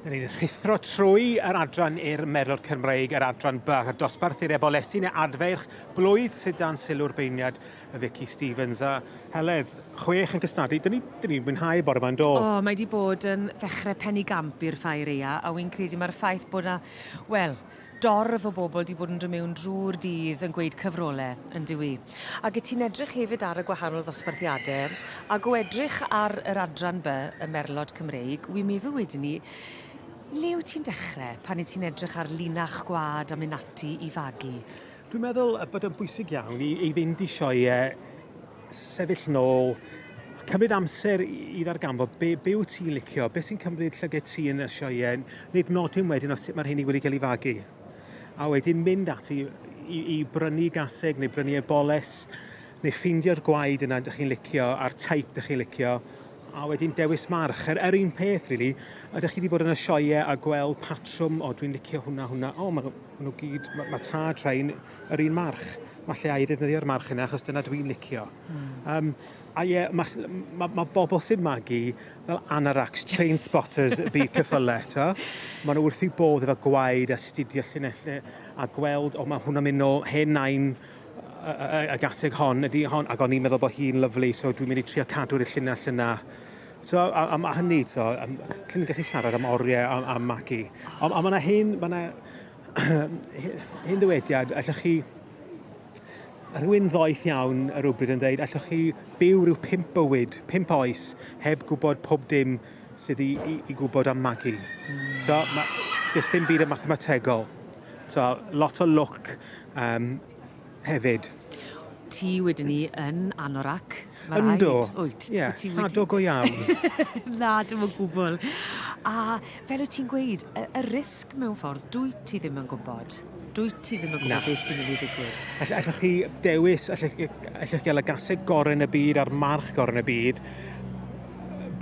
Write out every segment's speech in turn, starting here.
Da ni'n rhithro trwy yr adran i'r Merlod Cymreig, yr adran bach, y dosbarth i'r Eboles neu Adfarch Blwydd sydd dan sylw'r beirniad y Vicky Stevens. A Heledd, 6 yn cystadlu, dyn ni'n mwynhau bore yma'n do? O, mae di bod yn ddechrau penny gamp i'r ffair eia, a wy'n credu mae'r ffaith bod na, wel, dorf o bobl di bod yn dod mewn drwy'r dydd yn gweud cyfrolau yn dywi. Ac ti'n edrych hefyd ar y gwahanol ddosbarthiadau, ac o edrych ar yr adran by, y Merlod Cymreig, wy'n meddwl wedyn ni, le wyt ti'n dechrau pan ti'n edrych ar linach gwad a mynd ati i fagu? Dwi'n meddwl bod yn bwysig iawn i fynd i sioe, sefyll nôl, cymryd amser i ddarganfod be wyt ti'n licio, be sy'n cymryd llygad ti yn y sioe, nid nodyn wedyn o sut mae'r hyn i wedi cael ei fagu. A wedyn mynd ati i brynu gaseg neu brynu eboles, neu ffeindio'r gwaed yna ydych chi'n licio, a'r teip ydych chi'n licio, a wedyn dewis march. Yr un peth, really, ydych chi wedi bod yn y sioe a gweld patrwm, o dwi'n licio hwnna, o mae nhw gyd, mae tad rhain yr un march. Mae lle i ddefnyddio'r march yna, achos dyna dwi'n licio. A ie, mae bobl sy'n magu fel anoraks, chain spotters, y byd cyffylau. Mae nhw wrth i bodd efo gwaed a studio llunellau a gweld, o mae hwnna'n mynd o hen nain y gaseg hon, ydy hon, ac o'n i'n meddwl bod hi'n lyflu, so dwi'n mynd i trio cadw'r llinell yna. So, a hynny, llyn ni'n gallu siarad am oriau a magu. Ond mae yna hyn ddywediad, allwch chi, rhywun ddoeth iawn ar rhywbryd yn dweud, allwch chi byw rhyw 5 bywyd, 5 oes, heb gwybod pob dim sydd i gwybod am magu. So, does ddim byd y mathemategol. So, lot o look hefyd. Ti wedyn ni yn anorac. Ynddo, ie, sadog o iawn. Na, dim o gwbl. A fel wyt ti'n gweud, y risg mewn ffordd, dwi ti ddim yn gwybod. Dwi ti ddim yn gwybod beth sy'n mynd i ddigwydd. Allwch chi dewis, allwch chi gael y gaseg gorau yn y byd a'r march gorau yn y byd,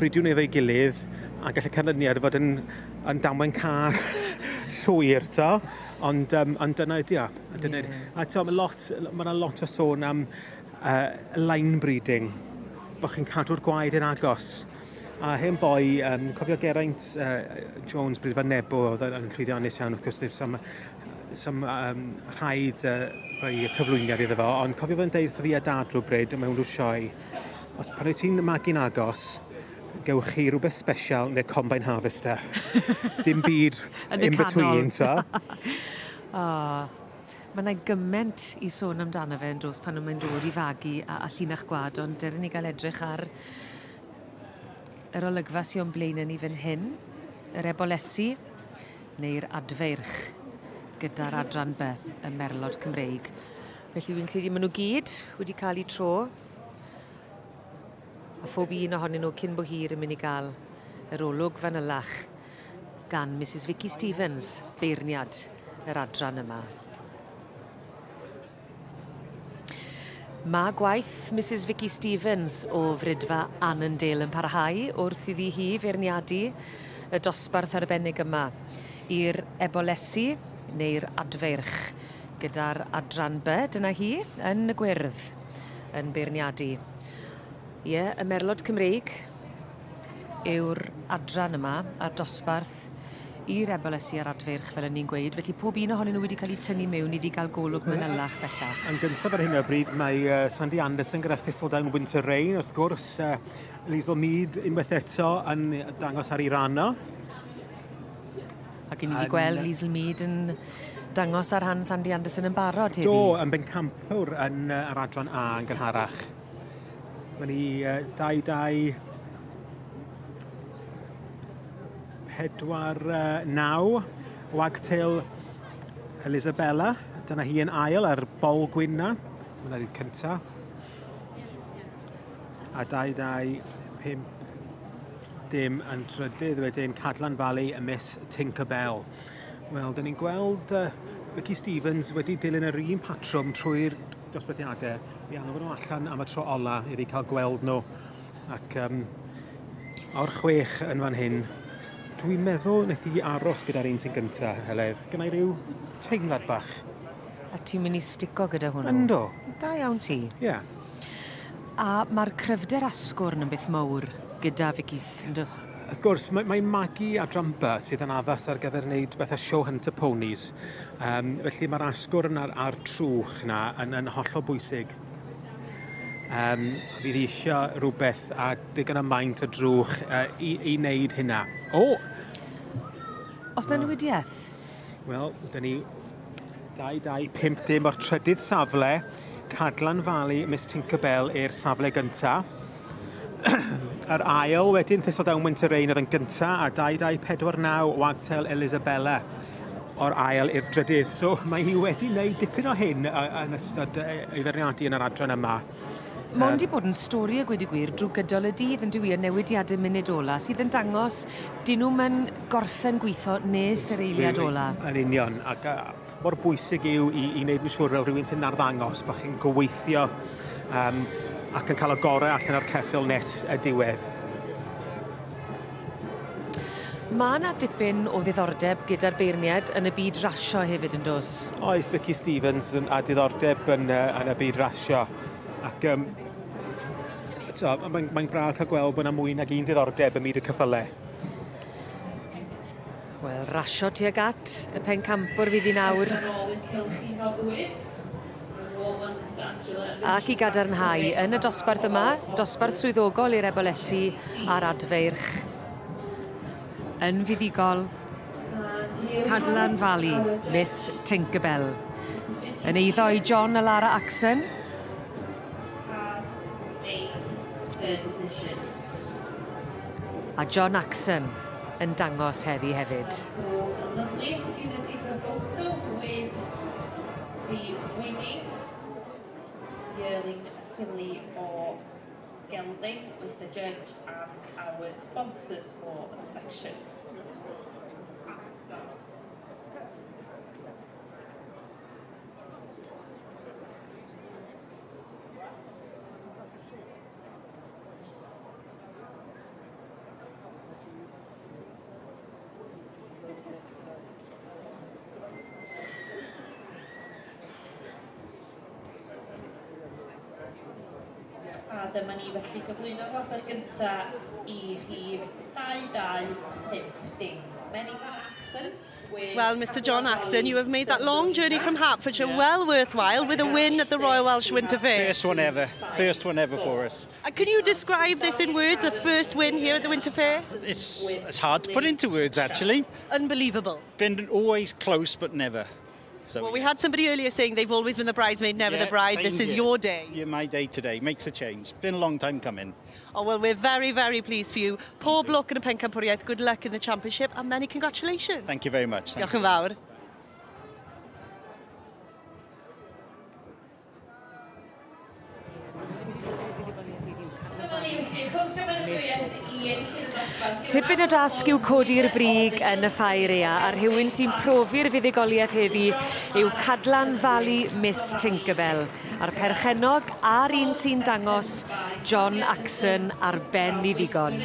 bridiwn efo'i gilydd, a gallai canlyniad fod yn damwain car llwyr, ond dyna ydi o. A mae yna lot o sôn am line breeding, bod chi'n cadw'r gwaed yn agos. A hen boi, cofio Geraint Jones, bryd fan Nebo, oedd yn llwyddiannus iawn, wrth gwrs, rhaid rhoi cyflwyniad iddo fo, ond cofio fe'n deud fi a dad rhywbryd mewn rhyw sioe, os pan wyt ti'n magu'n agos, gewch chi rhywbeth special neu combine harvester. Dim byd in between, Mae yna gyment i sôn amdano fe yn dros pan mae'n dod i fagu a llinach gwad, ond deren ni gael edrych ar yr olygfa sy'n blaen ni fan hyn, yr ebolesi neu'r adfarch gyda'r adran by, y Merlod Cymreig. Felly wy'n credu maen nhw gyd wedi cael eu tro, a phob un ohonyn nhw cyn bo hir yn mynd i gael yr olwg fanylach gan Mrs Vicky Stevens, beirniad yr adran yma. Mae gwaith Mrs Vicky Stevens o Frydfa Annandale yn parhau wrth iddi hi feirniadu y dosbarth arbennig yma i'r ebolesi neu'r adfarch gyda'r adran by, dyna hi, yn y gwyrdd yn beirniadu. Ie, y Merlod Cymreig yw'r adran yma a'r dosbarth i'r ebolesi a'r adfarch fel ni'n gweud, felly pob un ohonyn nhw wedi cael ei tynnu mewn iddi gael golwg manylach bellach. Yn gyntaf ar hyn o bryd, mae Sandy Anderson gyda Thistledown Winter Rain, wrth gwrs, Liesl Mead unwaith eto yn dangos ar ei ranno. Ac i ni wedi gweld Liesl Mead yn dangos ar han Sandy Anderson yn barod heddi. Do, yn bencampwr yn yr adran A yn gynharach. Mae ni 2-2 4-9 wagtail Elisabella. Dyna hi yn ail ar bol gwynna. Dyna ni'n cyntaf. A 2-2-5 dim yn trydydd wedyn Cadlan Valley y Miss Tinkerbell. Wel, dyn ni'n gweld Vicky Stevens wedi dilyn yr un patrwm trwy'r dosbarthiadau. Mi angen nhw allan am y tro ola iddi cael gweld nhw. Ac o'r 6 yn fan hyn, dwi'n meddwl wnaeth i aros gyda'r un sy'n gyntaf, Heledd. Gynnau rhyw teimlad bach. A ti'n mynd i stico gyda hwnnw? Ynddo. Da iawn ti. Ie. A mae'r cryfder asgwrn yn beth mawr gyda Vicky, ynddos? Wrth gwrs, mae'n magu a drampa sydd yn addas ar gyfer wneud bethau Sioe Hunter Ponies. Felly mae'r asgwr a'r trwch yna yn hollol bwysig. Fydd eisiau rhywbeth a digon y maint o drwch i wneud hynna. Os na newidiaeth? Wel, dyn ni 2-2-5 dim o'r trydydd safle, Cadlan Valley, Miss Tinkerbell i'r safle gynta. Yr ail wedyn Thistledown Winter Rain oedd yn gynta a 2-2-4-9 Wagtail Elisabella o'r ail i'r drydydd. So mae hi wedi gwneud dipyn o hyn yn ystod ei ferniadu yn yr adran yma. Mond i bod yn stori a gweud y gwir drwy gydol y dydd yn dwi yn newidiadau munud ola sydd yn dangos dyn nhw'n gorffen gweithio nes yr eiliad ola. Yn union, ac mor bwysig yw i wneud yn siŵr fel rhywun sy'n arddangos bod chi'n gweithio ac yn cael y gorau allan o'r ceffyl nes y diwedd. Mae yna dipyn o ddiddordeb gyda'r beirniad yn y byd rasio hefyd yn dos. Oes Vicky Stevens a diddordeb yn y byd rasio. Ac mae'n braf cael gweld bod yna mwy nag un diddordeb ym myd y cyffylau. Wel, rasio tuag at y pencampwr fydd i nawr. Ac i gadarnhau yn y dosbarth yma, dosbarth swyddogol i'r Ebolesu a'r Adfarch. Yn fuddigol, Cadlan Valley, Miss Tinkerbell. Yn eiddo i John a Lara Axon. A John Axon yn dangos heddi hefyd. So a lovely opportunity for a photo with the winning yearling filly for Gelding with the judge and our sponsors for the section. A dyma ni felly gyflwyno rhagor gyntaf I rhif 2-2-5 Many Axon. Well, Mr. John Axon, you have made that long journey from Hertfordshire well worthwhile with a win at the Royal Welsh Winter Fair. First one ever for us. And can you describe this in words, the first win here at the Winter Fair? It's hard to put into words, actually. Unbelievable. Been always close, but never. So, Well, we had somebody earlier saying they've always been the bridesmaid, never the bride. This is your day. Yeah, my day today. Makes a change. Been a long time coming. Oh, well, we're very, very pleased for you. Pob lwc yn y pencampwriaeth, good luck in the championship, and many congratulations. Thank you very much. Diolch yn fawr. Tipyn o dasg yw codi'r brig yn y ffair ea, a rhywun sy'n profi'r fuddugoliaeth heddi yw Cadlan Valley Miss Tinkerbell, a'r perchennog a'r un sy'n dangos John Axon ar ben I ddigon.